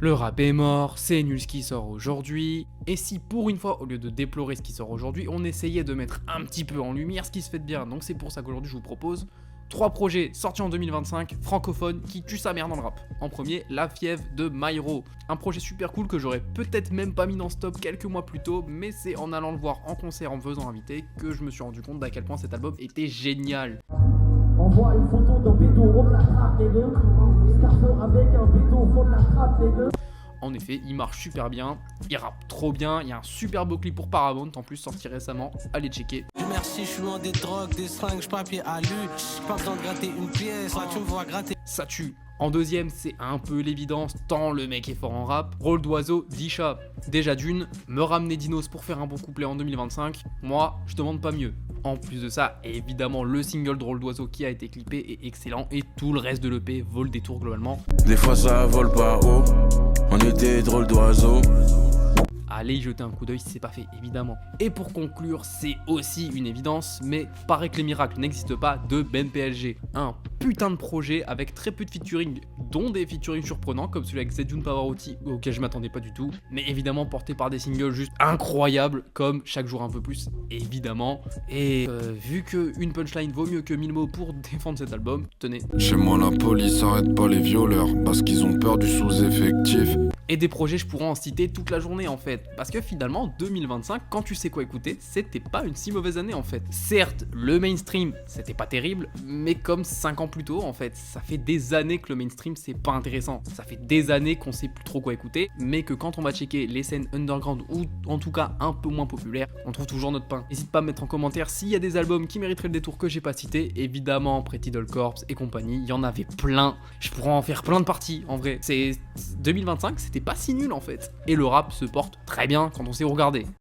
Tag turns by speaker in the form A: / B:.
A: Le rap est mort, c'est nul ce qui sort aujourd'hui. Et si pour une fois, au lieu de déplorer ce qui sort aujourd'hui, on essayait de mettre un petit peu en lumière ce qui se fait de bien. Donc c'est pour ça qu'aujourd'hui je vous propose 3 projets sortis en 2025, francophones, qui tuent sa mère dans le rap. En premier, La Fièvre de Myro. Un projet super cool que j'aurais peut-être même pas mis dans ce top quelques mois plus tôt, mais c'est en allant le voir en concert, en me faisant inviter, que je me suis rendu compte d'à quel point cet album était génial.
B: On voit une photo d'un bédo, on la trappe, les gars. Escarpot avec un bédo, on la trappe, les gars.
A: En effet, il marche super bien, il rappe trop bien, il y a un super beau clip pour Paramount en plus sorti récemment, allez checker.
C: Merci, je suis loin des drogues, des seringues, papier à lu. Pas besoin de gratter une pièce, là tu me vois gratter.
A: Ça tue. En deuxième, c'est un peu l'évidence, tant le mec est fort en rap. Rôle d'oiseau, Disha. Déjà d'une, me ramener Dinos pour faire un bon couplet en 2025, moi, je demande pas mieux. En plus de ça, évidemment, le single de Rôle d'oiseau qui a été clippé est excellent et tout le reste de l'EP vole des tours globalement.
D: Des fois ça vole pas haut, on était drôle d'oiseau.
A: Allez y jeter un coup d'œil si c'est pas fait, évidemment. Et pour conclure, c'est aussi une évidence, mais paraît que les miracles n'existent pas, de Ben PLG. Un putain de projet avec très peu de featuring, dont des featuring surprenants comme celui avec Zedjun Pavarotti, auquel je m'attendais pas du tout, mais évidemment porté par des singles juste incroyables, comme Chaque jour un peu plus, évidemment. Et vu que une punchline vaut mieux que 1000 mots pour défendre cet album, tenez.
D: Chez moi la police arrête pas les violeurs, parce qu'ils ont peur du sous-effectif.
A: Et des projets, je pourrais en citer toute la journée en fait. Parce que finalement, 2025, quand tu sais quoi écouter, c'était pas une si mauvaise année en fait. Certes, le mainstream, c'était pas terrible, mais comme 5 ans plus tôt en fait, ça fait des années que le mainstream c'est pas intéressant. Ça fait des années qu'on sait plus trop quoi écouter, mais que quand on va checker les scènes underground ou en tout cas un peu moins populaires, on trouve toujours notre pain. N'hésite pas à me mettre en commentaire s'il y a des albums qui mériteraient le détour que j'ai pas cité. Évidemment, Pretty Doll Corps et compagnie, il y en avait plein. Je pourrais en faire plein de parties en vrai. C'est 2025, c'était pas si nul en fait. Et le rap se porte très bien quand on sait où regarder.